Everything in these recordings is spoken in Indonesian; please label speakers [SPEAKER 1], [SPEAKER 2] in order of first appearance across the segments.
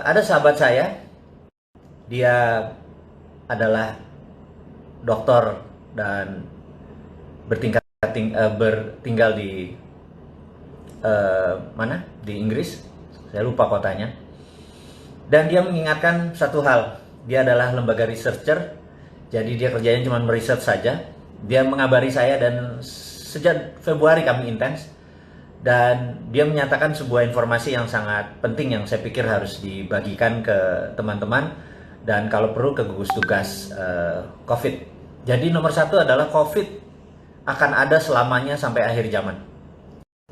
[SPEAKER 1] Ada sahabat saya, dia adalah dokter dan bertinggal di mana? Di Inggris. Saya lupa kotanya. Dan dia mengingatkan satu hal. Dia adalah lembaga researcher. Jadi dia kerjanya cuma meriset saja. Dia mengabari saya dan sejak Februari kami intens. Dan dia menyatakan sebuah informasi yang sangat penting yang saya pikir harus dibagikan ke teman-teman dan kalau perlu ke gugus tugas COVID. Jadi nomor satu adalah COVID akan ada selamanya sampai akhir zaman.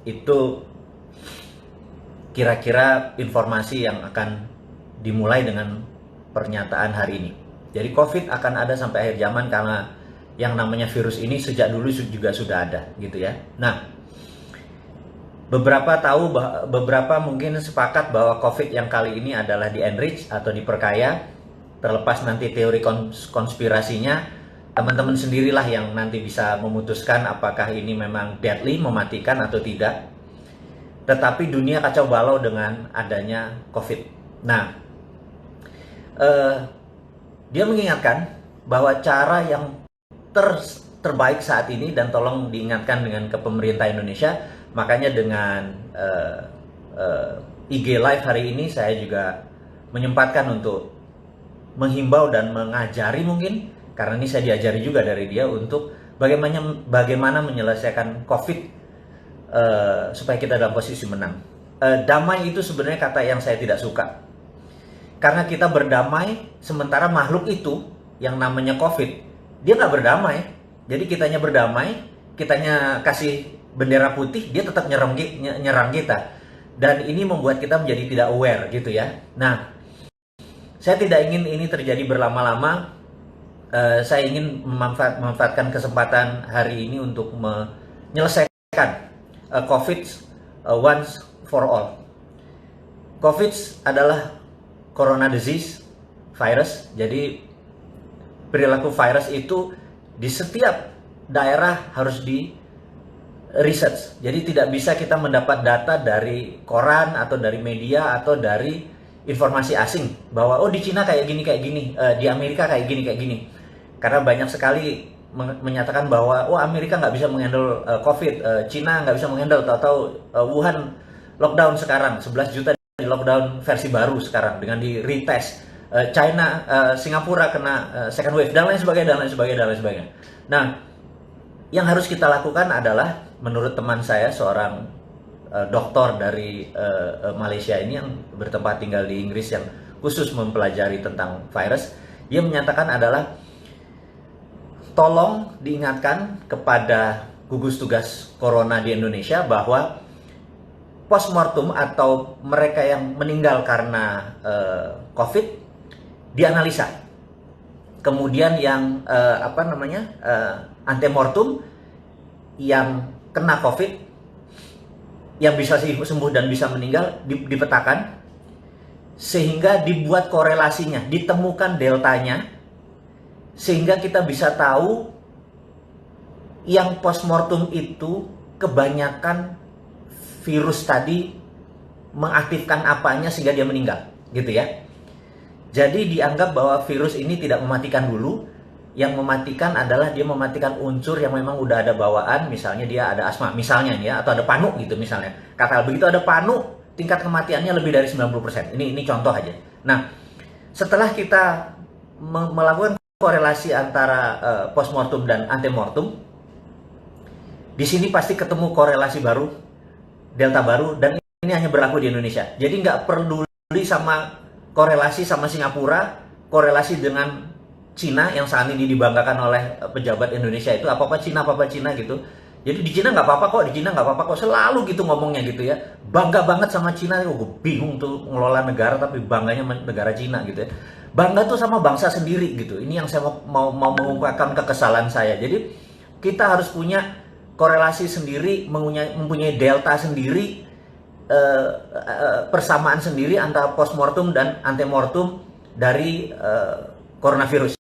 [SPEAKER 1] Itu kira-kira informasi yang akan dimulai dengan pernyataan hari ini. Jadi COVID akan ada sampai akhir zaman karena yang namanya virus ini sejak dulu juga sudah ada gitu ya. Nah, beberapa mungkin sepakat bahwa COVID yang kali ini adalah di enrich atau diperkaya. Terlepas nanti teori konspirasinya, teman-teman sendirilah yang nanti bisa memutuskan apakah ini memang deadly, mematikan atau tidak. Tetapi dunia kacau balau dengan adanya COVID. Nah, dia mengingatkan bahwa cara yang terbaik saat ini, dan tolong diingatkan dengan ke pemerintah Indonesia, makanya dengan IG Live hari ini saya juga menyempatkan untuk menghimbau dan mengajari mungkin, karena ini saya diajari juga dari dia untuk bagaimana menyelesaikan COVID supaya kita dalam posisi menang. Damai itu sebenarnya kata yang saya tidak suka. Karena kita berdamai, sementara makhluk itu yang namanya COVID, dia nggak berdamai. Jadi kitanya berdamai, kitanya kasih bendera putih, dia tetap nyerang kita. Dan ini membuat kita menjadi tidak aware gitu ya. Nah, saya tidak ingin ini terjadi berlama-lama. Saya ingin memanfaatkan kesempatan hari ini untuk menyelesaikan COVID once for all. COVID adalah corona disease, virus. Jadi perilaku virus itu di setiap daerah harus di research. Jadi tidak bisa kita mendapat data dari koran atau dari media atau dari informasi asing bahwa oh di Cina kayak gini, di Amerika kayak gini. Karena banyak sekali menyatakan bahwa oh Amerika nggak bisa menghandle COVID, Cina nggak bisa menghandle, tahu-tahu Wuhan lockdown sekarang, 11 juta di lockdown versi baru sekarang dengan di retest. China, Singapura kena second wave dan lain sebagainya. Nah, yang harus kita lakukan adalah menurut teman saya, seorang dokter dari Malaysia ini yang bertempat tinggal di Inggris yang khusus mempelajari tentang virus, dia menyatakan adalah tolong diingatkan kepada gugus tugas corona di Indonesia bahwa postmortem atau mereka yang meninggal karena COVID dianalisa. Kemudian yang antemortem yang kena COVID, yang bisa sembuh dan bisa meninggal, dipetakan, sehingga dibuat korelasinya, ditemukan deltanya, sehingga kita bisa tahu yang postmortem itu kebanyakan virus tadi mengaktifkan apanya sehingga dia meninggal, gitu ya. Jadi dianggap bahwa virus ini tidak mematikan dulu. Yang mematikan adalah dia mematikan unsur yang memang udah ada bawaan, misalnya dia ada asma, misalnya ya, atau ada panu gitu misalnya. Kata begitu ada panu, tingkat kematiannya lebih dari 90%. Ini contoh aja. Nah, setelah kita melakukan korelasi antara postmortem dan antemortem, di sini pasti ketemu korelasi baru, delta baru, dan ini hanya berlaku di Indonesia. Jadi nggak peduli sama korelasi sama Singapura, korelasi dengan Cina yang saat ini dibanggakan oleh pejabat Indonesia itu apa-apa Cina gitu. Jadi di Cina nggak apa-apa kok, selalu gitu ngomongnya gitu ya. Bangga banget sama Cina, gue bingung tuh ngelola negara tapi bangganya negara Cina gitu ya. Bangga tuh sama bangsa sendiri gitu. Ini yang saya mau mengungkapkan kekesalan saya. Jadi kita harus punya korelasi sendiri, mempunyai delta sendiri, persamaan sendiri antara postmortem dan antemortem dari coronavirus.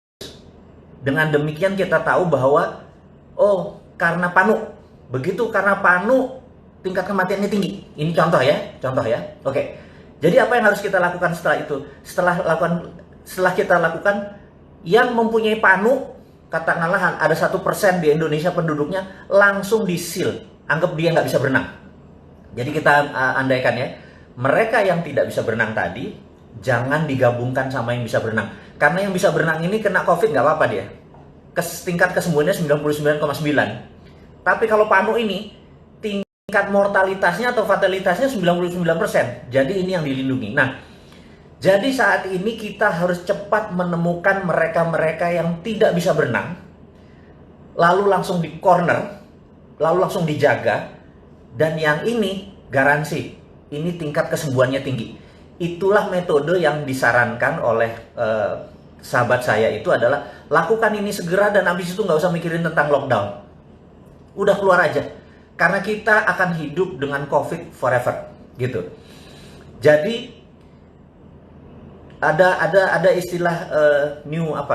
[SPEAKER 1] Dengan demikian kita tahu bahwa oh karena panu, begitu karena panu tingkat kematiannya tinggi. Ini contoh ya. Oke. Jadi apa yang harus kita lakukan setelah itu? Setelah kita lakukan, yang mempunyai panu, katakanlah ada 1% di Indonesia penduduknya, langsung disil, anggap dia nggak bisa berenang. Jadi kita andaikan ya, mereka yang tidak bisa berenang tadi, jangan digabungkan sama yang bisa berenang. Karena yang bisa berenang ini kena COVID nggak apa-apa dia. Tingkat kesembuhannya 99,9. Tapi kalau panu ini, tingkat mortalitasnya atau fatalitasnya 99%. Jadi ini yang dilindungi. Nah, jadi saat ini kita harus cepat menemukan mereka-mereka yang tidak bisa berenang, lalu langsung di corner, lalu langsung dijaga, dan yang ini garansi, ini tingkat kesembuhannya tinggi. Itulah metode yang disarankan oleh sahabat saya itu adalah lakukan ini segera dan habis itu nggak usah mikirin tentang lockdown. Udah keluar aja. Karena kita akan hidup dengan COVID forever, gitu. Jadi ada istilah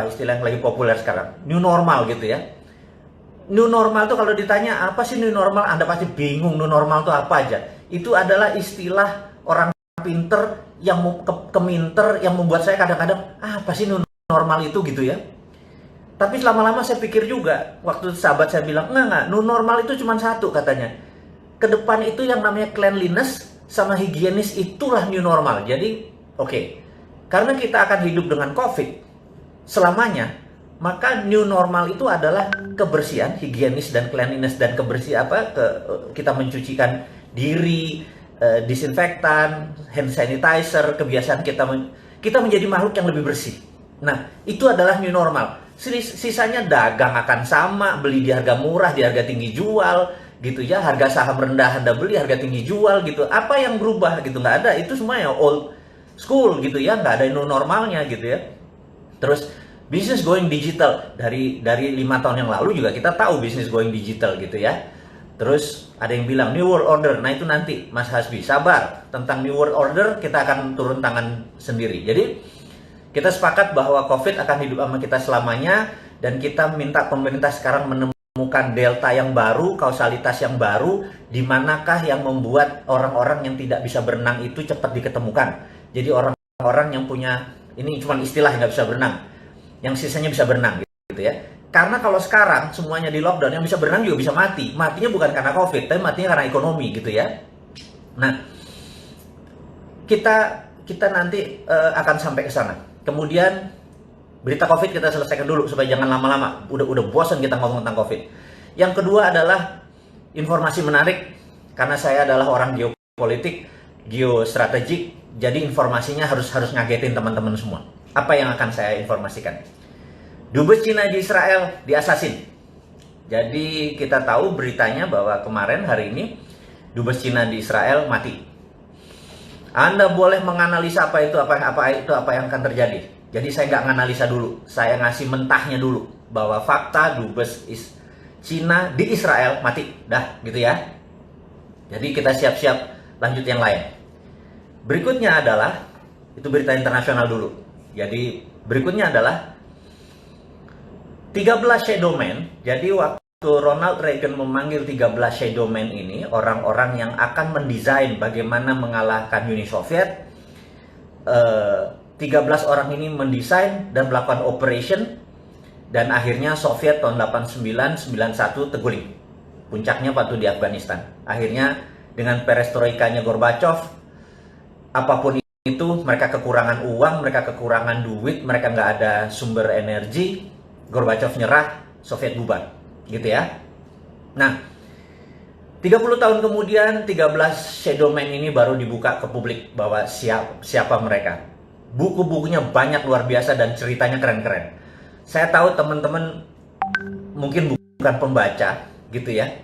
[SPEAKER 1] istilah yang lagi populer sekarang, new normal gitu ya. New normal tuh kalau ditanya apa sih new normal, Anda pasti bingung new normal tuh apa aja. Itu adalah istilah orang pinter yang keminter yang membuat saya kadang-kadang apa sih new normal itu gitu ya. Tapi lama-lama saya pikir juga, waktu sahabat saya bilang, enggak, new normal itu cuma satu katanya. Ke depan itu yang namanya cleanliness sama higienis itulah new normal. Jadi, oke. Karena kita akan hidup dengan COVID selamanya, maka new normal itu adalah kebersihan, higienis dan cleanliness dan kebersihan kita mencucikan diri, disinfektan, hand sanitizer, kebiasaan kita menjadi makhluk yang lebih bersih. Nah, itu adalah new normal. Sisanya dagang akan sama, beli di harga murah, di harga tinggi jual, gitu ya. Harga saham rendah Anda beli, harga tinggi jual, gitu. Apa yang berubah gitu? Nggak ada. Itu semua ya old school gitu ya. Nggak ada new normalnya gitu ya. Terus business going digital dari 5 tahun yang lalu juga kita tahu business going digital gitu ya. Terus ada yang bilang new world order. Nah itu nanti Mas Hasbi sabar, tentang new world order kita akan turun tangan sendiri. Jadi kita sepakat bahwa COVID akan hidup sama kita selamanya, dan kita minta pemerintah sekarang menemukan delta yang baru, kausalitas yang baru, di manakah yang membuat orang-orang yang tidak bisa berenang itu cepat diketemukan. Jadi orang-orang yang punya, ini cuma istilah nggak bisa berenang, yang sisanya bisa berenang gitu ya. Karena kalau sekarang semuanya di lockdown, yang bisa berenang juga bisa mati. Matinya bukan karena COVID, tapi matinya karena ekonomi gitu ya. Nah, kita nanti akan sampai ke sana. Kemudian berita COVID kita selesaikan dulu supaya jangan lama-lama. Udah bosan kita ngomong tentang COVID. Yang kedua adalah informasi menarik, karena saya adalah orang geopolitik, geostrategik, jadi informasinya harus ngagetin teman-teman semua. Apa yang akan saya informasikan? Dubes Cina di Israel diasasin. Jadi kita tahu beritanya bahwa kemarin hari ini Dubes Cina di Israel mati. Anda boleh menganalisa apa yang akan terjadi. Jadi saya nggak nganalisa dulu, saya ngasih mentahnya dulu bahwa fakta Dubes Cina di Israel mati, dah gitu ya. Jadi kita siap-siap lanjut yang lain. Berikutnya adalah, itu berita internasional dulu. Jadi berikutnya adalah 13 shadow men. Jadi waktu Ronald Reagan memanggil 13 shadow men ini, orang-orang yang akan mendesain bagaimana mengalahkan Uni Soviet, 13 orang ini mendesain dan melakukan operation, dan akhirnya Soviet tahun 89-91 terguling. Puncaknya waktu di Afghanistan. Akhirnya dengan perestroikanya Gorbachev, apapun itu, mereka kekurangan uang, mereka kekurangan duit, mereka nggak ada sumber energi, Gorbachev nyerah, Soviet bubar. Gitu ya. Nah, 30 tahun kemudian 13 shadow men ini baru dibuka ke publik bahwa siapa mereka. Buku-bukunya banyak luar biasa dan ceritanya keren-keren. Saya tahu teman-teman mungkin bukan pembaca gitu ya.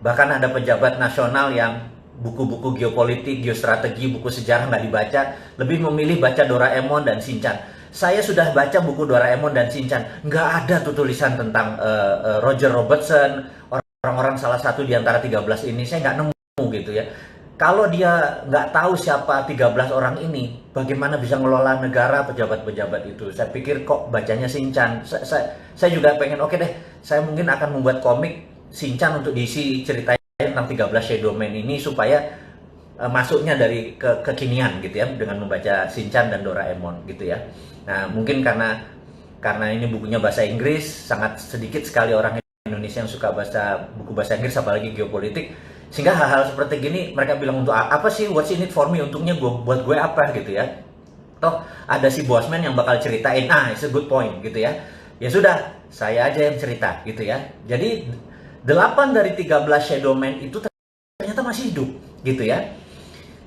[SPEAKER 1] Bahkan ada pejabat nasional yang buku-buku geopolitik, geostrategi, buku sejarah nggak dibaca, lebih memilih baca Doraemon dan Shinchan. Saya sudah baca buku Doraemon dan Shinchan, nggak ada tuh tulisan tentang Roger Robertson, orang-orang salah satu di antara 13 ini, saya nggak nemu gitu ya. Kalau dia nggak tahu siapa 13 orang ini, bagaimana bisa ngelola negara pejabat-pejabat itu? Saya pikir kok bacanya Shinchan. Saya juga pengen, oke deh, saya mungkin akan membuat komik Shinchan untuk diisi ceritanya tentang 13 shadow men ini supaya masuknya dari kekinian gitu ya, dengan membaca Shinchan dan Doraemon gitu ya. Nah, mungkin karena ini bukunya bahasa Inggris, sangat sedikit sekali orang Indonesia yang suka baca buku bahasa Inggris, apalagi geopolitik, sehingga hal-hal seperti gini mereka bilang, untuk apa sih, what's in it for me, untungnya buat gue apa gitu ya. Toh ada si Bosman yang bakal ceritain, it's a good point gitu ya. Ya sudah, saya aja yang cerita gitu ya. Jadi 8 dari 13 Shadow Man itu ternyata masih hidup gitu ya.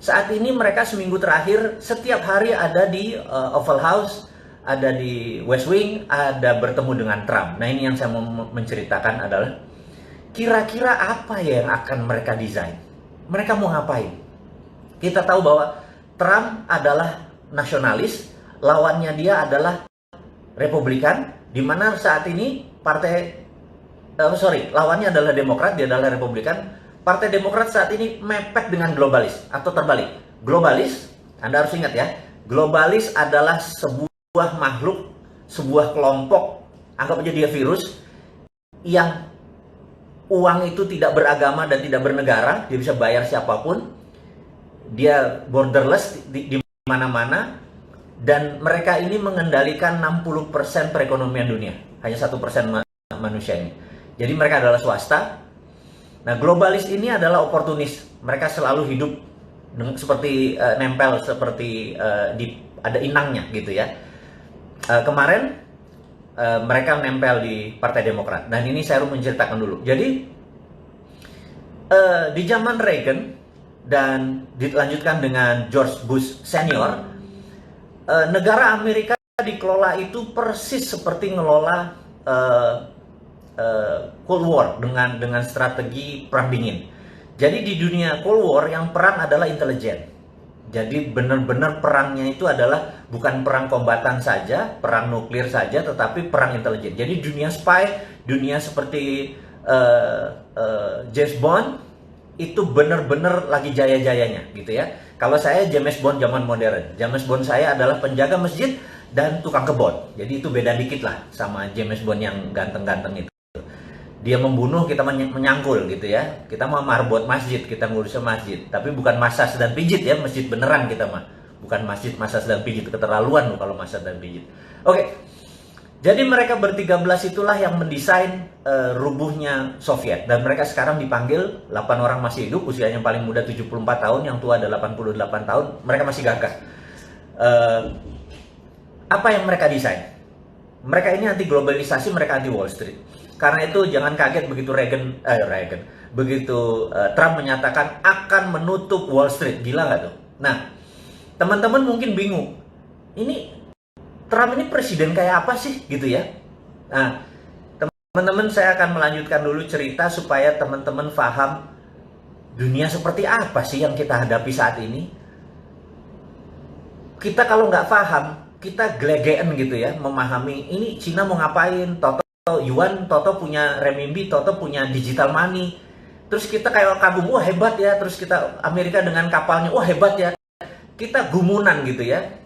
[SPEAKER 1] Saat ini mereka seminggu terakhir setiap hari ada di Oval House, ada di West Wing, ada bertemu dengan Trump. Nah, ini yang saya mau menceritakan adalah kira-kira apa ya yang akan mereka desain. Mereka mau ngapain? Kita tahu bahwa Trump adalah nasionalis, lawannya dia adalah Republikan, di mana saat ini lawannya adalah Demokrat, dia adalah Republikan. Partai Demokrat saat ini mepet dengan globalis, atau terbalik. Globalis, Anda harus ingat ya, globalis adalah sebuah makhluk, sebuah kelompok, anggap aja dia virus, yang uang itu tidak beragama dan tidak bernegara, dia bisa bayar siapapun, dia borderless di mana-mana, dan mereka ini mengendalikan 60% perekonomian dunia, hanya 1% manusia ini. Jadi mereka adalah swasta. Nah, globalis ini adalah oportunis. Mereka selalu hidup seperti nempel, seperti ada inangnya gitu ya. Kemarin mereka nempel di Partai Demokrat. Dan ini saya harus menceritakan dulu. Jadi di zaman Reagan dan dilanjutkan dengan George Bush senior, negara Amerika dikelola itu persis seperti ngelola Cold War dengan strategi perang dingin. Jadi di dunia Cold War yang perang adalah intelijen. Jadi benar-benar perangnya itu adalah bukan perang kombatan saja, perang nuklir saja, tetapi perang intelijen. Jadi dunia spy, dunia seperti James Bond itu benar-benar lagi jaya-jayanya gitu ya. Kalau saya James Bond zaman modern, James Bond saya adalah penjaga masjid dan tukang kebon. Jadi itu beda dikit lah sama James Bond yang ganteng-ganteng itu. Dia membunuh, kita menyangkul gitu ya. Kita mau marbot masjid, kita ngurusnya masjid. Tapi bukan massas dan pijit ya, masjid beneran kita mah. Bukan masjid massas dan pijit, keterlaluan loh kalau massas dan pijit. Oke. Jadi mereka ber-13 itulah yang mendesain rubuhnya Soviet. Dan mereka sekarang dipanggil, 8 orang masih hidup, usianya paling muda 74 tahun, yang tua ada 88 tahun, mereka masih gagah. Apa yang mereka desain? Mereka ini anti globalisasi, mereka anti Wall Street. Karena itu jangan kaget begitu Trump menyatakan akan menutup Wall Street. Gila nggak tuh? Nah, teman-teman mungkin bingung. Ini Trump ini presiden kayak apa sih gitu ya? Nah, teman-teman, saya akan melanjutkan dulu cerita supaya teman-teman paham dunia seperti apa sih yang kita hadapi saat ini. Kita kalau nggak paham, kita gelegean gitu ya, memahami ini Cina mau ngapain, Yuan, Toto punya renminbi, Toto punya digital money. Terus kita kayak kagum, wah hebat ya. Terus kita Amerika dengan kapalnya, wah hebat ya. Kita gumunan gitu ya.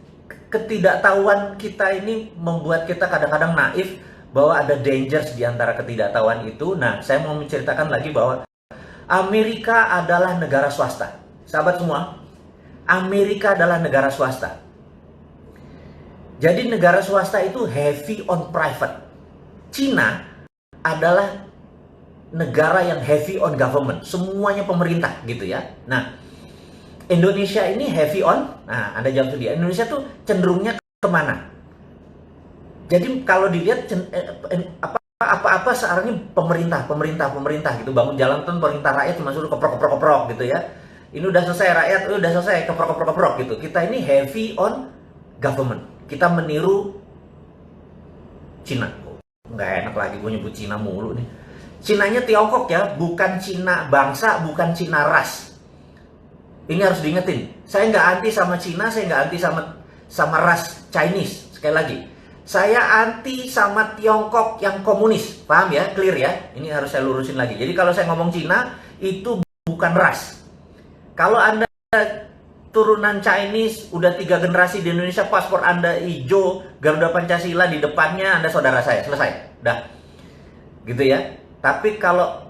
[SPEAKER 1] Ketidaktahuan kita ini membuat kita kadang-kadang naif bahwa ada dangers di antara ketidaktahuan itu. Nah, saya mau menceritakan lagi bahwa Amerika adalah negara swasta. Sahabat semua, Amerika adalah negara swasta. Jadi negara swasta itu heavy on private. Cina adalah negara yang heavy on government, semuanya pemerintah gitu ya. Nah, Indonesia ini heavy on, Anda jawab tuh dia, Indonesia tuh cenderungnya kemana? Jadi kalau dilihat apa-apa sekarang ini pemerintah gitu, bangun jalan tuh pemerintah, rakyat cuma suruh keprok gitu ya. Ini udah selesai rakyat, udah selesai keprok gitu. Kita ini heavy on government. Kita meniru Cina. Nggak enak lagi gue nyebut Cina mulu nih. Cinanya Tiongkok ya, bukan Cina bangsa, bukan Cina ras. Ini harus diingetin. Saya nggak anti sama Cina, saya nggak anti sama ras Chinese. Sekali lagi, saya anti sama Tiongkok yang komunis. Paham ya? Clear ya? Ini harus saya lurusin lagi. Jadi kalau saya ngomong Cina, itu bukan ras. Kalau Anda turunan Chinese, udah 3 generasi di Indonesia, paspor Anda hijau, Garuda Pancasila di depannya, Anda saudara saya, selesai, dah, gitu ya. Tapi kalau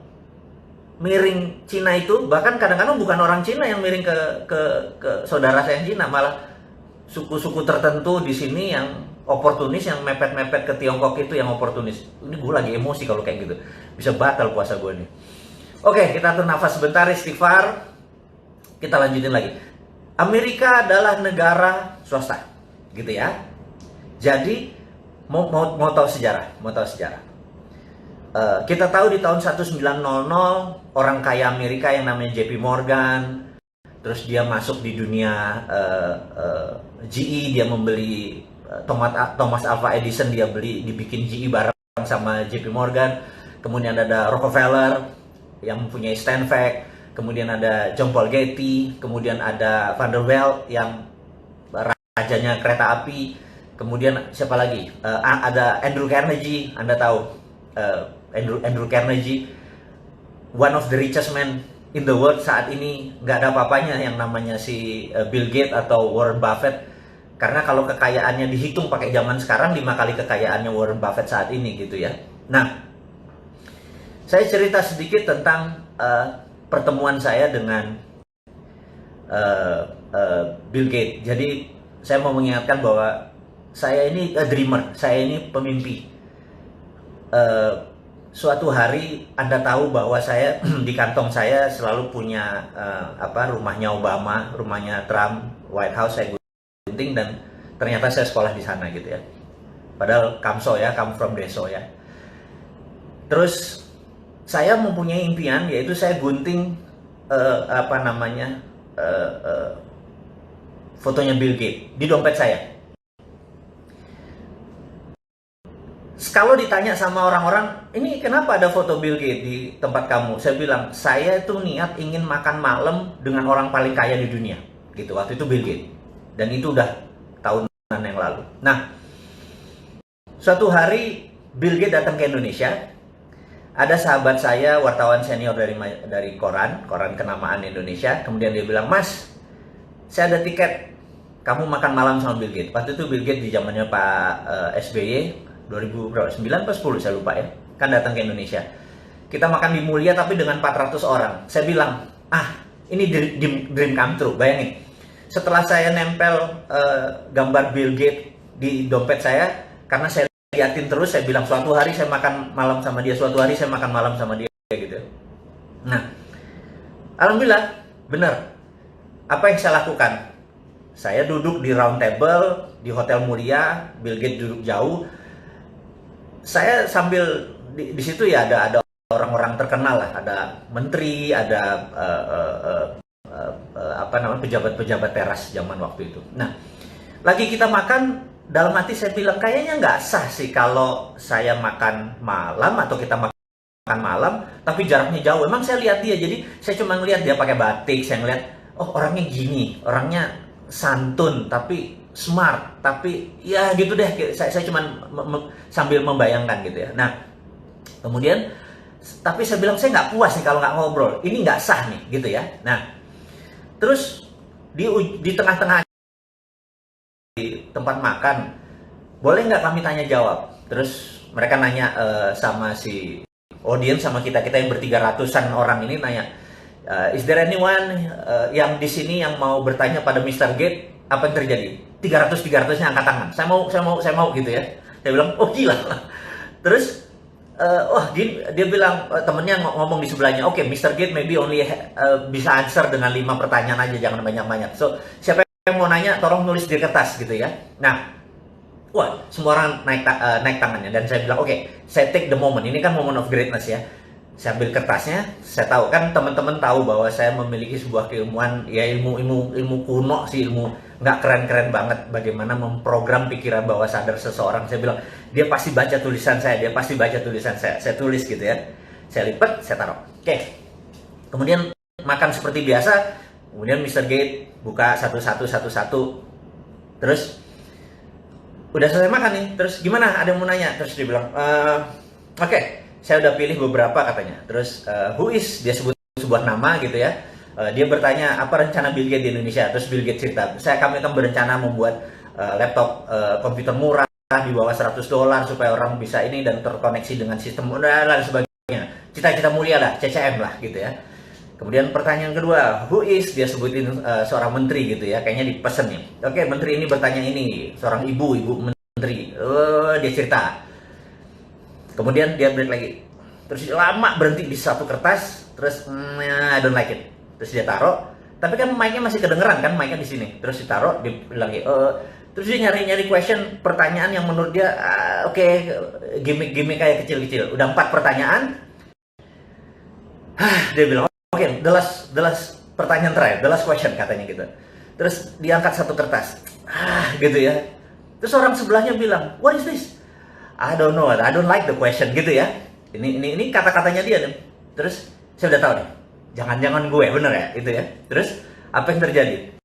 [SPEAKER 1] miring Cina itu, bahkan kadang-kadang bukan orang Cina yang miring ke saudara saya yang Cina, malah suku-suku tertentu di sini yang oportunis, yang mepet-mepet ke Tiongkok itu yang oportunis. Ini gue lagi emosi kalau kayak gitu, bisa batal puasa gue nih. Oke, kita atur nafas sebentar, istighfar. Kita lanjutin lagi. Amerika adalah negara swasta, gitu ya. Jadi mau tahu sejarah, kita tahu di tahun 1900 orang kaya Amerika yang namanya JP Morgan, terus dia masuk di dunia GE, dia membeli Thomas Alva Edison, dia dibikin GE bareng sama JP Morgan. Kemudian ada Rockefeller yang mempunyai Stanford, kemudian ada John Paul Getty, kemudian ada Vanderbilt yang rajanya kereta api, kemudian siapa lagi? Ada Andrew Carnegie, Anda tahu Andrew Carnegie, one of the richest man in the world saat ini. Nggak ada apa-apanya yang namanya si Bill Gates atau Warren Buffett, karena kalau kekayaannya dihitung pakai zaman sekarang 5 kali kekayaannya Warren Buffett saat ini gitu ya. Nah, saya cerita sedikit tentang pertemuan saya dengan Bill Gates. Jadi saya mau mengingatkan bahwa saya ini dreamer, saya ini pemimpi. Suatu hari Anda tahu bahwa saya di kantong saya selalu punya rumahnya Obama, rumahnya Trump, White House saya gunting, dan ternyata saya sekolah di sana gitu ya. Padahal Kamso ya, come from Deso ya. Terus saya mempunyai impian, yaitu saya gunting fotonya Bill Gates di dompet saya. Kalau ditanya sama orang-orang, ini kenapa ada foto Bill Gates di tempat kamu? Saya bilang, saya itu niat ingin makan malam dengan orang paling kaya di dunia. Gitu, waktu itu Bill Gates. Dan itu udah tahunan yang lalu. Nah, suatu hari Bill Gates datang ke Indonesia. Ada sahabat saya, wartawan senior dari koran kenamaan Indonesia. Kemudian dia bilang, Mas, saya ada tiket. Kamu makan malam sama Bill Gates. Waktu itu Bill Gates di zamannya Pak SBY. 2009 atau 10 saya lupa ya, kan datang ke Indonesia. Kita makan di Mulia tapi dengan 400 orang. Saya bilang, ini dream come true. Bayangin, setelah saya nempel gambar Bill Gates di dompet saya, karena saya liatin terus, saya bilang suatu hari saya makan malam sama dia, suatu hari saya makan malam sama dia gitu. Nah, alhamdulillah benar. Apa yang saya lakukan? Saya duduk di round table di Hotel Mulia, Bill Gates duduk jauh. Saya sambil di situ ya ada orang-orang terkenal lah, ada menteri, ada pejabat-pejabat teras zaman waktu itu. Nah, lagi kita makan, dalam hati saya bilang kayaknya nggak sah sih kalau saya makan malam atau kita makan malam tapi jaraknya jauh. Emang saya lihat dia, jadi saya cuma ngeliat dia pakai batik, saya ngeliat oh orangnya gini, orangnya santun tapi smart, tapi ya gitu deh. Saya cuma sambil membayangkan gitu ya. Nah, kemudian tapi saya bilang saya nggak puas nih kalau nggak ngobrol, ini nggak sah nih gitu ya. Nah, terus di tengah-tengah di tempat makan, boleh nggak kami tanya jawab? Terus mereka nanya sama si audiens, sama kita yang ber-300-an orang ini nanya, is there anyone yang di sini yang mau bertanya pada Mr. Gates? Apa yang terjadi? 300-300-nya angkat tangan. Saya mau gitu ya. Saya bilang, oh gila. Terus, dia bilang, temennya ngomong di sebelahnya, oke, Mr. Gates maybe only bisa answer dengan 5 pertanyaan aja, jangan banyak-banyak. So, siapa yang mau nanya, tolong nulis di kertas gitu ya. Nah, wah, semua orang naik tangannya. Dan saya bilang, oke, saya take the moment. Ini kan moment of greatness ya. Saya ambil kertasnya, saya tahu kan teman-teman tahu bahwa saya memiliki sebuah keilmuan, ya ilmu kuno sih, ilmu nggak keren-keren banget bagaimana memprogram pikiran bawah sadar seseorang. Saya bilang, dia pasti baca tulisan saya, dia pasti baca tulisan saya. Saya tulis gitu ya, saya lipat, saya taruh. Oke, kemudian makan seperti biasa. Kemudian Mr. Gates buka satu-satu, terus udah selesai makan nih. Terus gimana? Ada yang mau nanya? Terus dia bilang, oke. Saya udah pilih beberapa katanya. Terus who is, dia sebut sebuah nama gitu ya. Dia bertanya apa rencana Bill Gates di Indonesia. Terus Bill Gates cerita, kami akan berencana membuat laptop komputer murah di bawah $100 supaya orang bisa ini dan terkoneksi dengan sistem dan sebagainya. Cita-cita mulia lah, CCM lah gitu ya. Kemudian pertanyaan kedua, who is, dia sebutin seorang menteri gitu ya, kayaknya dipesen nih. Oke, menteri ini bertanya ini, seorang ibu menteri. Dia cerita. Kemudian dia break lagi. Terus lama berhenti di satu kertas, terus I don't like it. Terus dia taruh, tapi kan mic-nya masih kedengeran kan, mic-nya di sini. Terus ditaruh, dia bilang terus dia nyari question, pertanyaan yang menurut dia oke, gimmick kayak kecil-kecil. Udah 4 pertanyaan. Dia bilang, oke, the last pertanyaan terakhir, the last question katanya gitu. Terus diangkat satu kertas, gitu ya. Terus orang sebelahnya bilang, what is this? I don't know, I don't like the question gitu ya. Ini kata-katanya dia nih. Terus saya udah tahu nih, jangan-jangan gue bener ya, itu ya. Terus apa yang terjadi?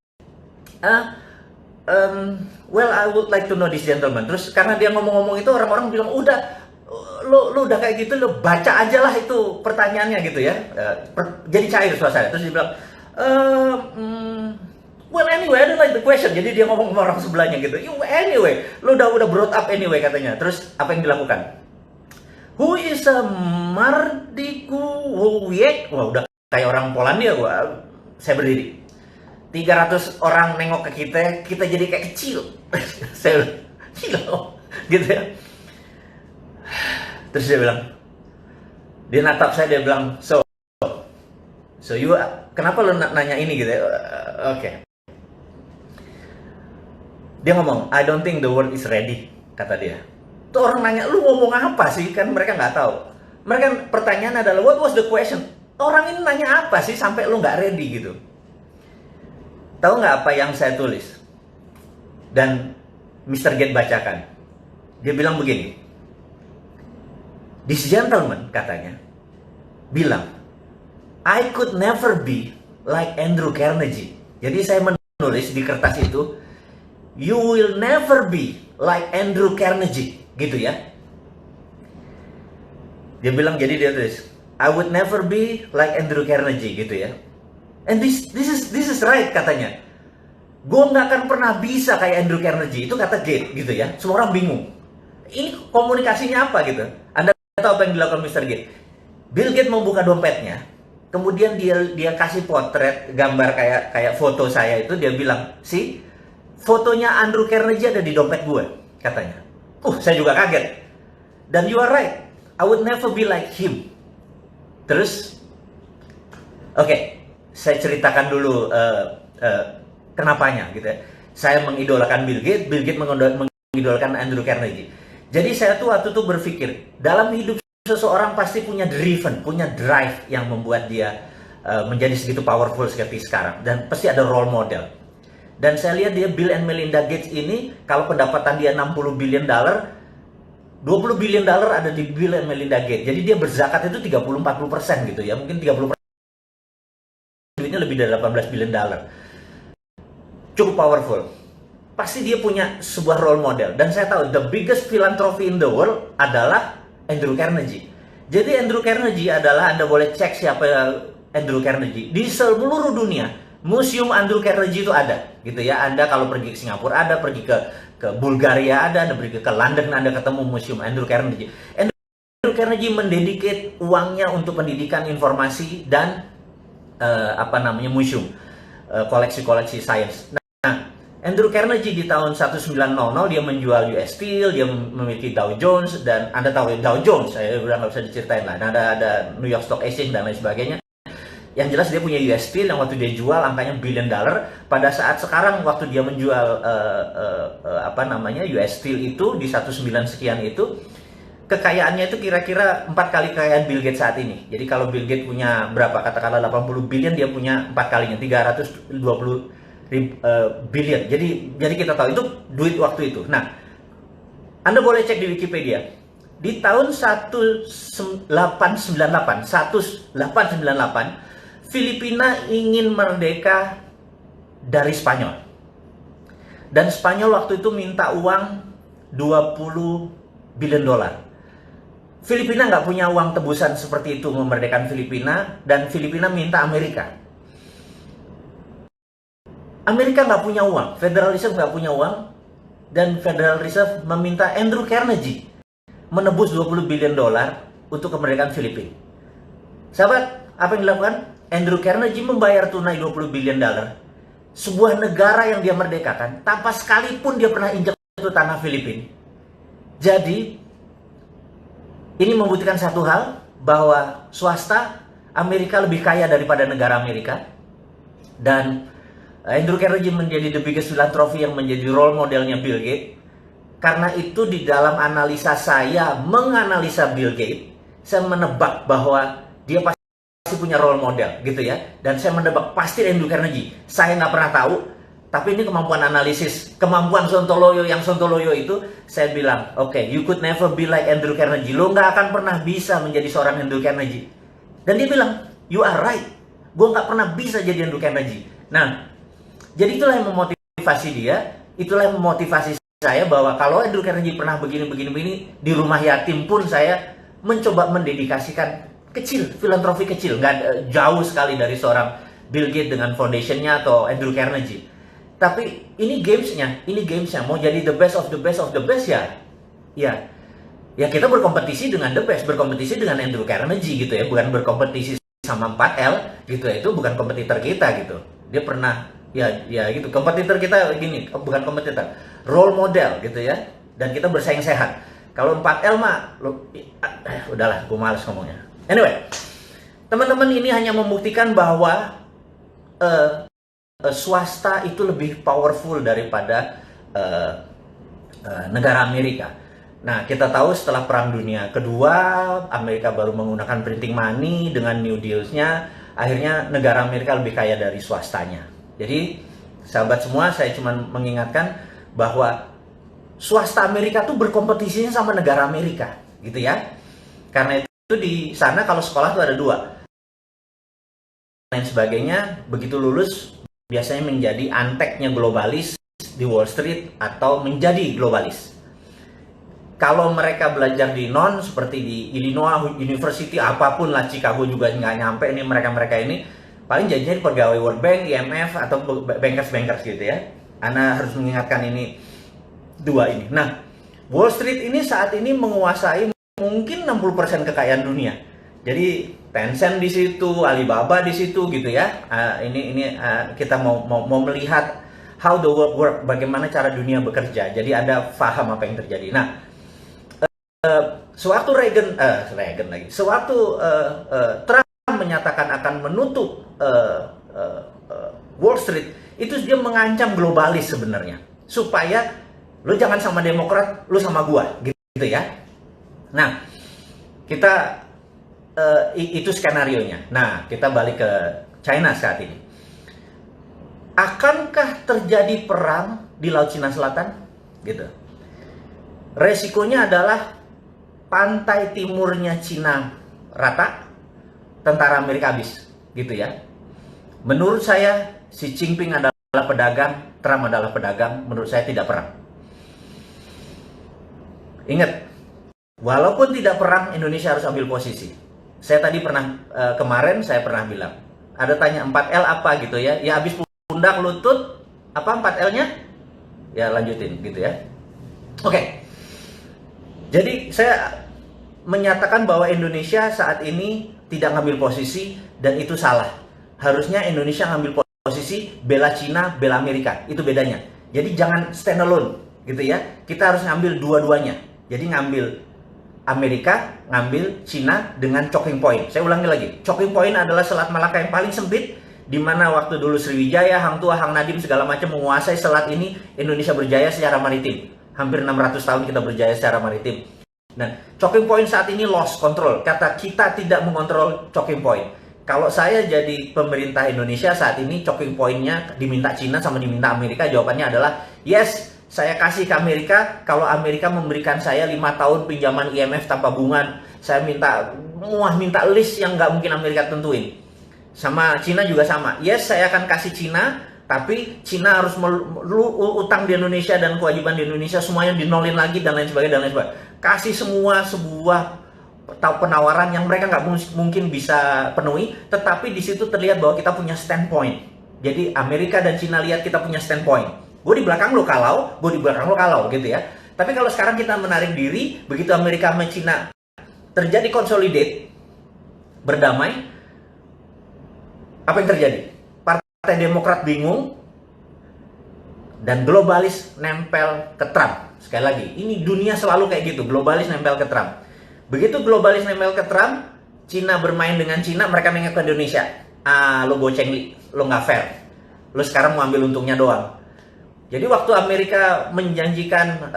[SPEAKER 1] Well, I would like to know this gentleman. Terus karena dia ngomong-ngomong itu, orang-orang bilang, udah, lo udah kayak gitu, lo baca aja lah itu pertanyaannya gitu ya. Jadi cair suasana. Terus dia bilang, well anyway, I don't like the question. Jadi dia ngomong sama orang sebelahnya gitu. Anyway, lo udah brought up anyway katanya. Terus apa yang dilakukan? Who is a Mardikuwiek? Wah, udah kayak orang Polandia gua. Saya berdiri. 300 orang nengok ke kita jadi kayak kecil. Saya gila gitu ya. Terus dia bilang, dia natap saya, dia bilang, so you, kenapa lo nanya ini gitu ya? Oke. Dia ngomong, I don't think the world is ready, kata dia. Tuh orang nanya, lu ngomong apa sih? Kan mereka nggak tahu. Mereka pertanyaan adalah, what was the question? Orang ini nanya apa sih sampai lu nggak ready gitu? Tahu nggak apa yang saya tulis? Dan Mr. Gates bacakan. Dia bilang begini. This gentleman, katanya, bilang, I could never be like Andrew Carnegie. Jadi saya menulis di kertas itu, you will never be like Andrew Carnegie. Gitu ya. Dia bilang, jadi dia tulis, I would never be like Andrew Carnegie gitu ya. And this is right, katanya. Gue nggak akan pernah bisa kayak Andrew Carnegie. Itu kata Gates gitu ya. Semua orang bingung. Ini komunikasinya apa gitu? Anda tahu apa yang dilakukan Mr. Gates? Bill Gates membuka dompetnya. Kemudian dia kasih potret gambar kayak foto saya itu, dia bilang, "Si, fotonya Andrew Carnegie ada di dompet gue," katanya. Saya juga kaget. Dan you are right. I would never be like him. Terus oke, saya ceritakan dulu kenapanya gitu ya. Saya mengidolakan Bill Gates mengidolakan Andrew Carnegie. Jadi saya tuh waktu itu berpikir, dalam hidup seseorang pasti punya punya drive yang membuat dia menjadi segitu powerful seperti sekarang. Dan pasti ada role model. Dan saya lihat dia, Bill and Melinda Gates ini, kalau pendapatan dia $60 billion, $20 billion ada di Bill and Melinda Gates. Jadi dia berzakat itu 30-40% gitu ya. Mungkin 30% duitnya lebih dari $18 billion. Cukup powerful. Pasti dia punya sebuah role model. Dan saya tahu the biggest philanthropy in the world adalah Andrew Carnegie. Jadi Andrew Carnegie adalah, Anda boleh cek siapa Andrew Carnegie. Di seluruh dunia, Museum Andrew Carnegie itu ada, gitu ya. Anda kalau pergi ke Singapura ada, pergi ke Bulgaria ada, Anda pergi ke London Anda ketemu Museum Andrew Carnegie. Andrew Carnegie mendedicate uangnya untuk pendidikan, informasi, dan museum, koleksi-koleksi sains. Nah, Andrew Carnegie di tahun 1900 dia menjual US Steel, dia memiliki Dow Jones, dan Anda tahu Dow Jones, saya udah nggak bisa diceritain lah. Nah, ada New York Stock Exchange dan lain sebagainya. Yang jelas dia punya US Steel yang waktu dia jual angkanya $1 billion. Pada saat sekarang waktu dia menjual US Steel itu di 19 sekian itu, kekayaannya itu kira-kira 4 kali kekayaan Bill Gates saat ini. Jadi kalau Bill Gates punya berapa, katakanlah 80 billion, dia punya 4 kalinya, 320 billion. Jadi kita tahu itu duit waktu itu. Nah, Anda boleh cek di Wikipedia. Di tahun 1898, Filipina ingin merdeka dari Spanyol. Dan Spanyol waktu itu minta uang $20 billion. Filipina nggak punya uang tebusan seperti itu memerdekakan Filipina, dan Filipina minta Amerika. Amerika nggak punya uang, Federal Reserve nggak punya uang, dan Federal Reserve meminta Andrew Carnegie menebus $20 billion untuk kemerdekaan Filipina. Sahabat, apa yang dilakukan? Andrew Carnegie membayar tunai 20 billion dollar sebuah negara yang dia merdekakan tanpa sekalipun dia pernah injak itu tanah Filipina. Jadi ini membuktikan satu hal, bahwa swasta Amerika lebih kaya daripada negara Amerika. Dan Andrew Carnegie menjadi the biggest philanthropy yang menjadi role modelnya Bill Gates. Karena itu di dalam analisa saya menganalisa Bill Gates, saya menebak bahwa dia pasti punya role model gitu ya. Dan saya menebak pasti Andrew Carnegie. Saya nggak pernah tahu, tapi ini kemampuan analisis, kemampuan Sontoloyo. Yang Sontoloyo itu saya bilang, oke, you could never be like Andrew Carnegie. Lo nggak akan pernah bisa menjadi seorang Andrew Carnegie. Dan dia bilang, you are right. Gue nggak pernah bisa jadi Andrew Carnegie. Nah, jadi itulah yang memotivasi dia. Itulah yang memotivasi saya bahwa kalau Andrew Carnegie pernah begini, di rumah yatim pun saya mencoba mendedikasikan kecil, filantropi kecil, nggak jauh sekali dari seorang Bill Gates dengan foundationnya atau Andrew Carnegie. Tapi ini gamesnya, mau jadi the best of the best ya kita berkompetisi dengan the best, berkompetisi dengan Andrew Carnegie gitu ya, bukan berkompetisi sama 4L gitu ya, itu bukan kompetitor kita gitu. Dia pernah ya gitu, kompetitor kita gini, bukan kompetitor, role model gitu ya, dan kita bersaing sehat. Kalau 4L mah udahlah, gue males ngomongnya. Anyway, teman-teman, ini hanya membuktikan bahwa swasta itu lebih powerful daripada negara Amerika. Nah, kita tahu setelah Perang Dunia Kedua, Amerika baru menggunakan printing money dengan New Deals-nya, akhirnya negara Amerika lebih kaya dari swastanya. Jadi, sahabat semua, saya cuma mengingatkan bahwa swasta Amerika tuh berkompetisinya sama negara Amerika, gitu ya. Karena itu di sana kalau sekolah tuh ada 2. Dan sebagainya, begitu lulus biasanya menjadi anteknya globalis di Wall Street atau menjadi globalis. Kalau mereka belajar di seperti di Illinois University, apapun lah, Chicago juga nggak nyampe ini, mereka ini paling jadinya pegawai World Bank, IMF, atau bankers gitu ya. Anda harus mengingatkan ini 2 ini. Nah, Wall Street ini saat ini menguasai mungkin 60% kekayaan dunia. Jadi Tencent di situ, Alibaba di situ gitu ya. Ini kita mau melihat how the world work, bagaimana cara dunia bekerja. Jadi Anda paham apa yang terjadi. Nah, sewaktu Trump menyatakan akan menutup Wall Street, itu dia mengancam globalis sebenarnya, supaya lu jangan sama Demokrat, lu sama gua gitu ya. Nah, kita itu skenarionya. Nah, kita balik ke China saat ini. Akankah terjadi perang di Laut Cina Selatan? Gitu. Resikonya adalah pantai timurnya Cina rata, tentara Amerika habis, gitu ya. Menurut saya, Xi Jinping adalah pedagang, Trump adalah pedagang. Menurut saya tidak perang. Ingat, walaupun tidak perang, Indonesia harus ambil posisi. Saya tadi kemarin saya pernah bilang, ada tanya 4L apa gitu ya. Ya habis pundak, lutut, apa 4L-nya? Ya lanjutin gitu ya. Oke. Jadi saya menyatakan bahwa Indonesia saat ini tidak ngambil posisi, dan itu salah. Harusnya Indonesia ngambil posisi bela Cina, bela Amerika. Itu bedanya. Jadi jangan stand alone gitu ya. Kita harus ngambil dua-duanya. Jadi ngambil Amerika, ngambil Cina dengan choking point. Saya ulangi lagi, choking point adalah Selat Malaka yang paling sempit, di mana waktu dulu Sriwijaya, Hang Tuah, Hang Nadim segala macam menguasai selat ini, Indonesia berjaya secara maritim. Hampir 600 tahun kita berjaya secara maritim. Dan choking point saat ini lost control. Kata kita tidak mengontrol choking point. Kalau saya jadi pemerintah Indonesia saat ini, choking point-nya diminta Cina sama diminta Amerika, jawabannya adalah yes. Saya kasih ke Amerika, kalau Amerika memberikan saya 5 tahun pinjaman IMF tanpa bunga, saya minta list yang nggak mungkin Amerika tentuin. Sama Cina juga sama. Yes, saya akan kasih Cina, tapi Cina harus utang di Indonesia dan kewajiban di Indonesia semuanya dinolin lagi dan lain sebagainya. Kasih semua sebuah penawaran yang mereka nggak mungkin bisa penuhi, tetapi di situ terlihat bahwa kita punya standpoint. Jadi Amerika dan Cina lihat kita punya standpoint. Gue di belakang lo kalau, gue di belakang lo kalau gitu ya. Tapi kalau sekarang kita menarik diri, begitu Amerika sama Cina terjadi consolidate, berdamai, apa yang terjadi? Partai Demokrat bingung, dan globalis nempel ke Trump. Sekali lagi, ini dunia selalu kayak gitu, globalis nempel ke Trump. Begitu globalis nempel ke Trump, Cina bermain dengan Cina, mereka nengok ke Indonesia. Lo goceng li, lo nggak fair. Lo sekarang mau ambil untungnya doang. Jadi waktu Amerika menjanjikan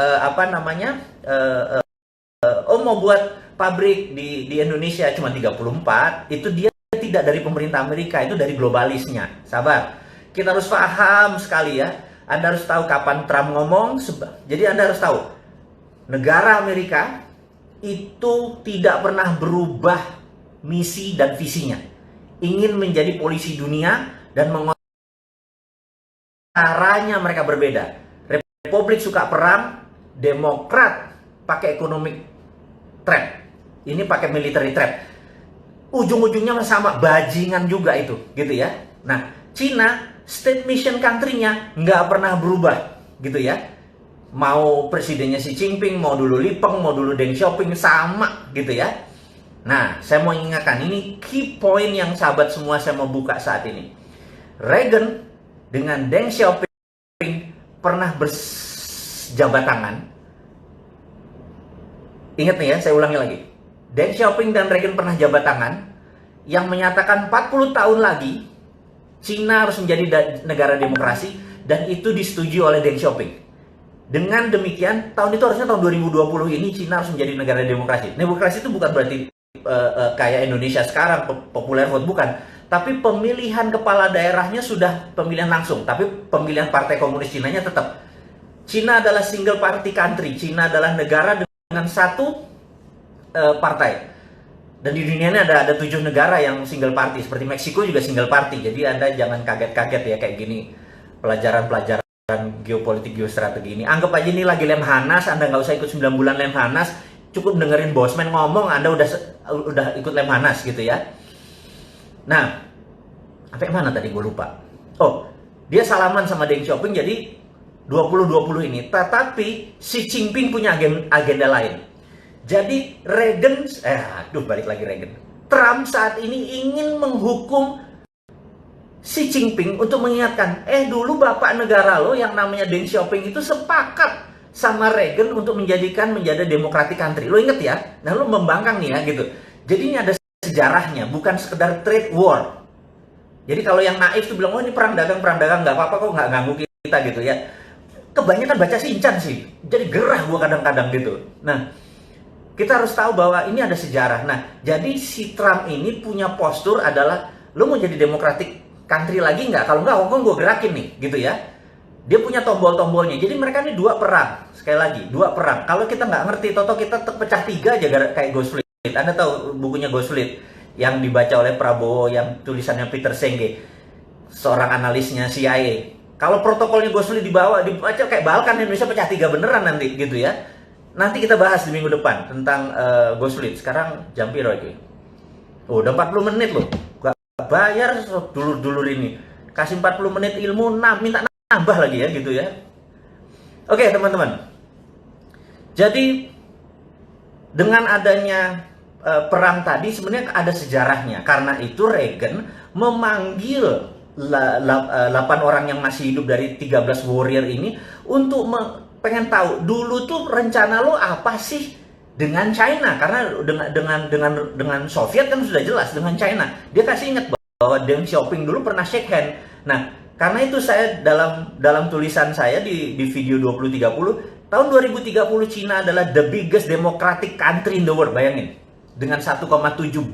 [SPEAKER 1] mau buat pabrik di Indonesia cuma 34, itu dia tidak dari pemerintah Amerika, itu dari globalisnya. Sabar, kita harus paham sekali ya. Anda harus tahu kapan Trump ngomong. Jadi Anda harus tahu, negara Amerika itu tidak pernah berubah misi dan visinya. Ingin menjadi polisi dunia dan caranya mereka berbeda. Republik suka perang, Demokrat pakai economic trap. Ini pakai military trap. Ujung-ujungnya sama, bajingan juga itu, gitu ya. Nah, Cina state mission country-nya nggak pernah berubah, gitu ya. Mau presidennya Xi Jinping, mau dulu Li Peng, mau dulu Deng Xiaoping, sama, gitu ya. Nah, saya mau ingatkan, ini key point yang sahabat semua saya mau buka saat ini. Reagan dengan Deng Xiaoping pernah berjabat tangan. Ingat nih ya, saya ulangi lagi. Deng Xiaoping dan Reagan pernah jabat tangan yang menyatakan 40 tahun lagi Cina harus menjadi negara demokrasi, dan itu disetujui oleh Deng Xiaoping. Dengan demikian, tahun itu harusnya tahun 2020 ini Cina harus menjadi negara demokrasi. Demokrasi itu bukan berarti kayak Indonesia sekarang populer vote, bukan. Tapi pemilihan kepala daerahnya sudah pemilihan langsung, tapi pemilihan partai komunis Cinanya tetap. Cina adalah single party country. Cina adalah negara dengan satu partai. Dan di dunia ini ada 7 negara yang single party, seperti Meksiko juga single party. Jadi Anda jangan kaget-kaget ya kayak gini pelajaran-pelajaran geopolitik, geostrategi ini. Anggap aja ini lagi Lemhanas, Anda nggak usah ikut 9 bulan Lemhanas, cukup dengerin Bosman ngomong, Anda udah ikut Lemhanas gitu ya. Nah, sampai mana tadi gue lupa. Oh, dia salaman sama Deng Xiaoping jadi 2020 ini. Tetapi Xi Jinping punya agenda lain. Jadi Reagan, balik lagi Reagan. Trump saat ini ingin menghukum Xi Jinping untuk mengingatkan, dulu bapak negara lo yang namanya Deng Xiaoping itu sepakat sama Reagan untuk menjadi democratic country. Lo inget ya? Nah, lo membangkang nih ya gitu. Jadi ini ada sejarahnya, bukan sekedar trade war. Jadi kalau yang naif tuh bilang, oh ini perang dagang nggak apa-apa kok, nggak ganggu kita gitu ya. Kebanyakan baca Shinchan sih, jadi gerah gua kadang-kadang gitu. Nah, kita harus tahu bahwa ini ada sejarah. Nah, jadi si Trump ini punya postur adalah, lo mau jadi democratic country lagi nggak? Kalau nggak, Hongkong gue gerakin nih, gitu ya. Dia punya tombol-tombolnya. Jadi mereka ini 2 perang. Sekali lagi, 2 perang. Kalau kita nggak ngerti, toto kita terpecah 3 aja kayak Ghost Fleet. Anda tahu bukunya Ghost Fleet yang dibaca oleh Prabowo, yang tulisannya Peter Senge, seorang analisnya CIA. Kalau protokolnya Ghost Fleet dibaca kayak Balkan, Indonesia pecah 3 beneran nanti, gitu ya. Nanti kita bahas di minggu depan tentang Ghost Fleet. Sekarang jam piro itu? Oh, udah 40 menit loh. Gak bayar dulur-dulur ini. Kasih 40 menit ilmu, minta nambah lagi ya gitu ya. Oke, teman-teman. Jadi dengan adanya perang tadi sebenarnya ada sejarahnya. Karena itu Reagan memanggil 8 orang yang masih hidup dari 13 warrior ini untuk pengen tahu dulu tuh rencana lo apa sih dengan China, karena dengan Soviet kan sudah jelas, dengan China dia kasih ingat bahwa Deng Xiaoping dulu pernah shake hand. Nah, karena itu saya dalam tulisan saya di video 2030 tahun 2030 China adalah the biggest democratic country in the world. Bayangin, dengan 1,7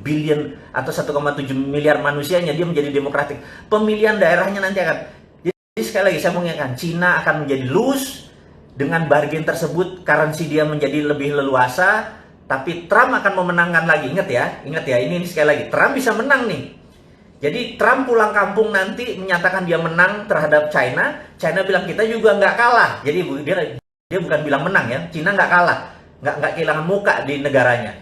[SPEAKER 1] billion atau 1,7 miliar manusianya dia menjadi demokratik. Pemilihan daerahnya nanti akan, jadi sekali lagi saya mengingatkan, China akan menjadi loose. Dengan bargain tersebut, currency dia menjadi lebih leluasa, tapi Trump akan memenangkan lagi. Ingat ya, ini sekali lagi, Trump bisa menang nih. Jadi Trump pulang kampung nanti menyatakan dia menang terhadap China. China bilang kita juga nggak kalah. Jadi dia bukan bilang menang ya, China nggak kalah, nggak kehilangan muka di negaranya.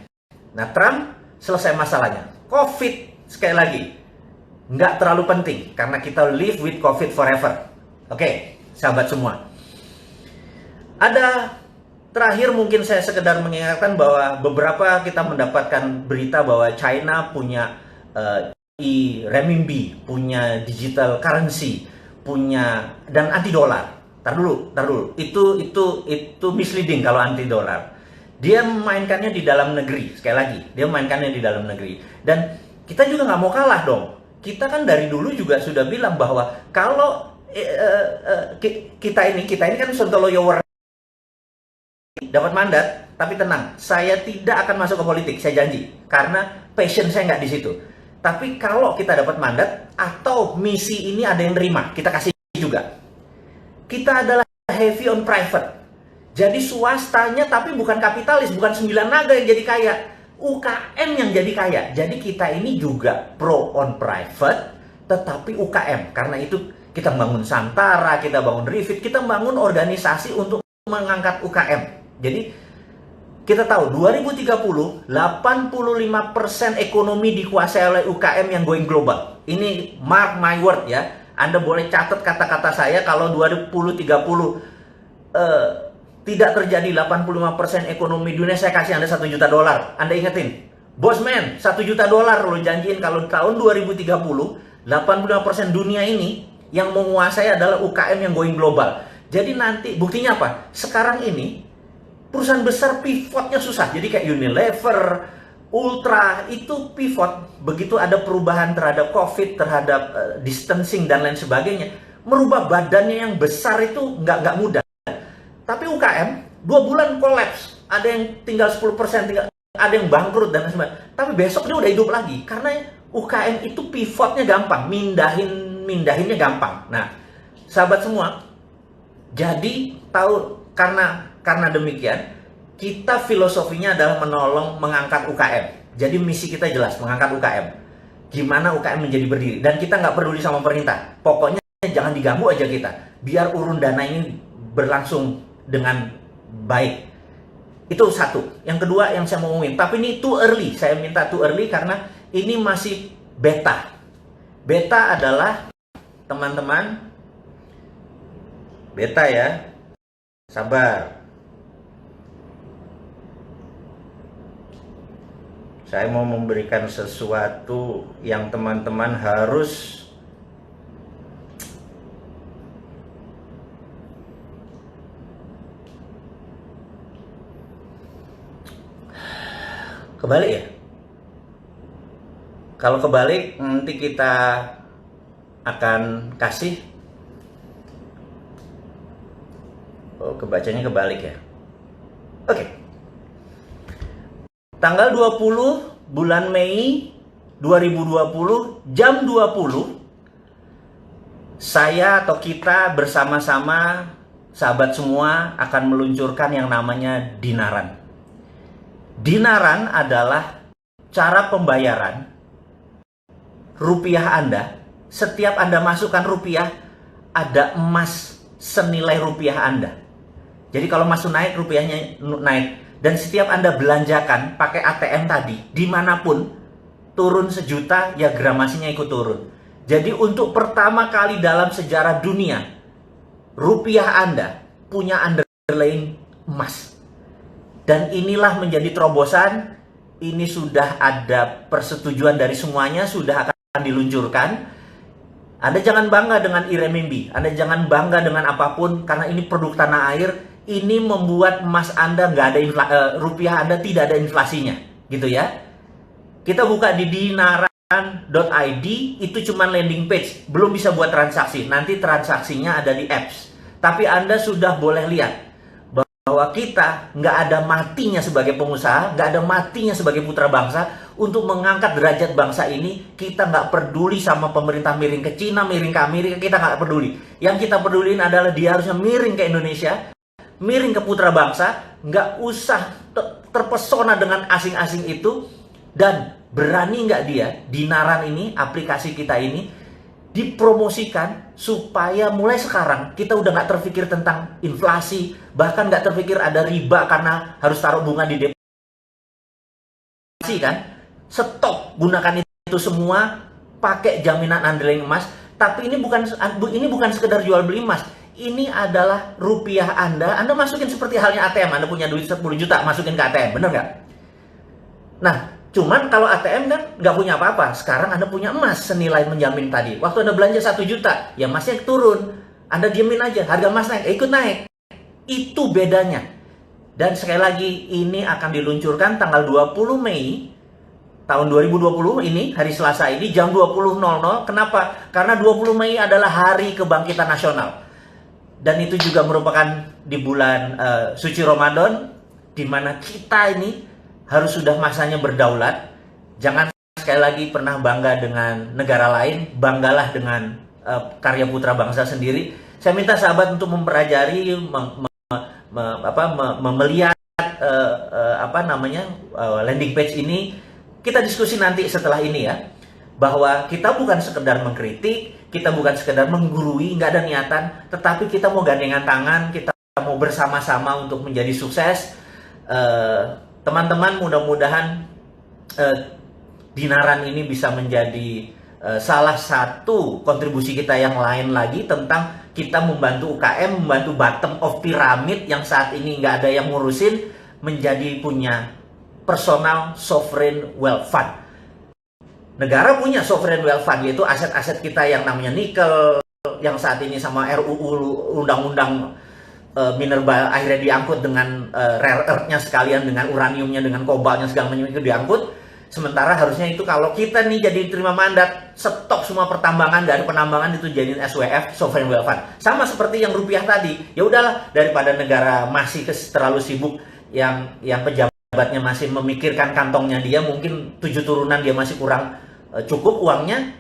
[SPEAKER 1] Nah, Trump selesai masalahnya. COVID sekali lagi nggak terlalu penting karena kita live with COVID forever. Oke, sahabat semua. Ada Terakhir mungkin saya sekedar mengingatkan bahwa beberapa kita mendapatkan berita bahwa China punya renminbi, punya digital currency, punya dan anti dolar. Tar dulu. Itu misleading kalau anti dolar. Dia memainkannya di dalam negeri. Sekali lagi, dia memainkannya di dalam negeri. Dan kita juga nggak mau kalah dong. Kita kan dari dulu juga sudah bilang bahwa kalau kita ini kan Sontoloyo dapat mandat, tapi tenang, saya tidak akan masuk ke politik, saya janji, karena passion saya nggak di situ. Tapi kalau kita dapat mandat atau misi ini ada yang nerima, kita kasih juga. Kita adalah heavy on private, jadi swastanya tapi bukan kapitalis, bukan 9 naga yang jadi kaya, UKM yang jadi kaya. Jadi kita ini juga pro on private, tetapi UKM. Karena itu kita bangun Santara, kita bangun Rifit, kita bangun organisasi untuk mengangkat UKM. Jadi kita tahu 2030 85% ekonomi dikuasai oleh UKM yang going global. Ini mark my word ya. Anda boleh catat kata-kata saya kalau 2030 tidak terjadi 85% ekonomi dunia, saya kasih Anda $1 juta. Anda ingetin, bosman, $1 juta lo janjiin kalau tahun 2030 85% dunia ini yang menguasai adalah UKM yang going global. Jadi nanti buktinya apa? Sekarang ini perusahaan besar pivotnya susah. Jadi kayak Unilever, Ultra itu pivot. Begitu ada perubahan terhadap COVID, terhadap distancing dan lain sebagainya, merubah badannya yang besar itu nggak mudah. Tapi UKM 2 bulan kolaps, ada yang tinggal 10%, ada yang bangkrut dan lain sebagainya. Tapi besok dia udah hidup lagi karena UKM itu pivotnya gampang, mindahinnya gampang. Nah, sahabat semua, jadi tahu karena demikian, kita filosofinya adalah menolong mengangkat UKM. Jadi misi kita jelas, mengangkat UKM. Gimana UKM menjadi berdiri. Dan kita nggak peduli sama pemerintah. Pokoknya jangan diganggu aja kita. Biar urun dana ini berlangsung dengan baik. Itu satu. Yang kedua yang saya mau ngomongin. Tapi ini too early. Saya minta too early karena ini masih beta. Beta adalah, teman-teman, beta ya. Sabar. Saya mau memberikan sesuatu yang teman-teman harus kebalik ya. Kalau kebalik nanti kita akan kasih. Oh, kebacanya kebalik ya. Oke. Tanggal 20 bulan Mei 2020 jam 20 saya atau kita bersama-sama sahabat semua akan meluncurkan yang namanya dinaran. Dinaran adalah cara pembayaran rupiah Anda. Setiap Anda masukkan rupiah, ada emas senilai rupiah Anda. Jadi kalau masuk naik, rupiahnya naik. Dan setiap Anda belanjakan pakai ATM tadi, dimanapun, turun 1 juta, ya gramasinya ikut turun. Jadi untuk pertama kali dalam sejarah dunia, rupiah Anda punya underlying emas. Dan inilah menjadi terobosan, ini sudah ada persetujuan dari semuanya, sudah akan diluncurkan. Anda jangan bangga dengan renminbi, Anda jangan bangga dengan apapun, karena ini produk tanah air. Ini membuat emas Anda nggak ada rupiah Anda tidak ada inflasinya, gitu ya. Kita buka di dinaran.id, itu cuma landing page, belum bisa buat transaksi. Nanti transaksinya ada di apps. Tapi Anda sudah boleh lihat bahwa kita nggak ada matinya sebagai pengusaha, nggak ada matinya sebagai putra bangsa untuk mengangkat derajat bangsa ini. Kita nggak peduli sama pemerintah miring ke Cina, miring ke Amerika, kita nggak peduli. Yang kita pedulin adalah dia harusnya miring ke Indonesia, miring ke putra bangsa, nggak usah terpesona dengan asing-asing itu. Dan berani nggak dia, Dinaran ini, aplikasi kita ini, dipromosikan supaya mulai sekarang kita udah nggak terpikir tentang inflasi, bahkan nggak terpikir ada riba karena harus taruh bunga di deposisi kan. Stop, gunakan itu semua, pakai jaminan underlying emas. Tapi ini bukan sekedar jual beli emas. Ini adalah rupiah Anda masukin seperti halnya ATM. Anda punya duit 10 juta, masukin ke ATM, bener nggak? Nah, cuman kalau ATM kan nggak punya apa-apa. Sekarang Anda punya emas senilai menjamin tadi. Waktu Anda belanja 1 juta, ya emasnya turun. Anda diemin aja, harga emas naik, ikut naik. Itu bedanya. Dan sekali lagi, ini akan diluncurkan tanggal 20 Mei tahun 2020 ini, hari Selasa ini, jam 20.00. Kenapa? Karena 20 Mei adalah Hari Kebangkitan Nasional. Dan itu juga merupakan di bulan suci Ramadan, di mana kita ini harus sudah masanya berdaulat. Jangan sekali lagi pernah bangga dengan negara lain, banggalah dengan karya putra bangsa sendiri. Saya minta sahabat untuk mempelajari, melihat landing page ini. Kita diskusi nanti setelah ini ya, bahwa kita bukan sekedar mengkritik, kita bukan sekedar menggurui, nggak ada niatan, tetapi kita mau gandengan tangan, kita mau bersama-sama untuk menjadi sukses. Teman-teman, mudah-mudahan Dinaran ini bisa menjadi salah satu kontribusi kita yang lain lagi tentang kita membantu UKM, membantu bottom of pyramid yang saat ini nggak ada yang ngurusin, menjadi punya personal sovereign wealth fund. Negara punya sovereign wealth fund, yaitu aset-aset kita yang namanya nikel, yang saat ini sama RUU undang-undang mineral akhirnya diangkut dengan rare earth-nya sekalian, dengan uraniumnya, dengan kobalnya segala macam itu diangkut. Sementara harusnya itu kalau kita nih jadi terima mandat, stop semua pertambangan, dari penambangan itu jadiin SWF, sovereign wealth fund. Sama seperti yang rupiah tadi. Ya udahlah, daripada negara masih terlalu sibuk yang pejabatnya masih memikirkan kantongnya dia, mungkin 7 turunan dia masih kurang cukup uangnya.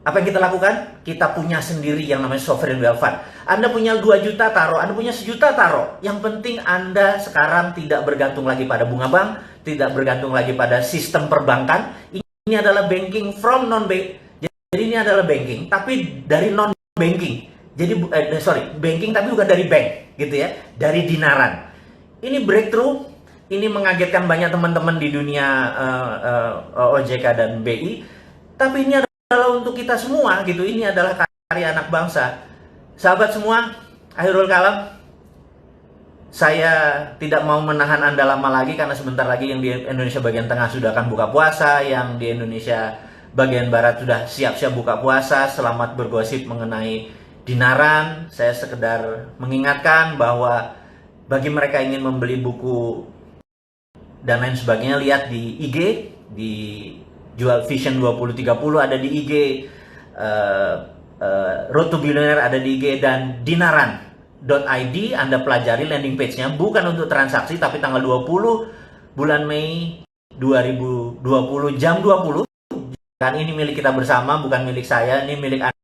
[SPEAKER 1] Apa yang kita lakukan? Kita punya sendiri yang namanya sovereign wealth fund. Anda punya 2 juta taruh, Anda punya 1 juta taruh. Yang penting Anda sekarang tidak bergantung lagi pada bunga bank, tidak bergantung lagi pada sistem perbankan. Ini adalah banking from non-bank. Jadi ini adalah banking, tapi dari non-banking. Jadi banking tapi bukan dari bank, gitu ya, dari Dinaran. Ini breakthrough, ini mengagetkan banyak teman-teman di dunia OJK dan BI. Tapi ini adalah untuk kita semua, gitu. Ini adalah karya anak bangsa. Sahabat semua, akhirul kalam, saya tidak mau menahan Anda lama lagi karena sebentar lagi yang di Indonesia bagian tengah sudah akan buka puasa, yang di Indonesia bagian barat sudah siap-siap buka puasa. Selamat bergosip mengenai Dinaran. Saya sekedar mengingatkan bahwa bagi mereka yang ingin membeli buku dan lain sebagainya, lihat di IG, di Jual Vision 2030 ada di IG, Road to Billionaire ada di IG, dan Dinaran.id Anda pelajari landing page-nya, bukan untuk transaksi, tapi tanggal 20 bulan Mei 2020 jam 20. Kan ini milik kita bersama, bukan milik saya, ini milik Anda.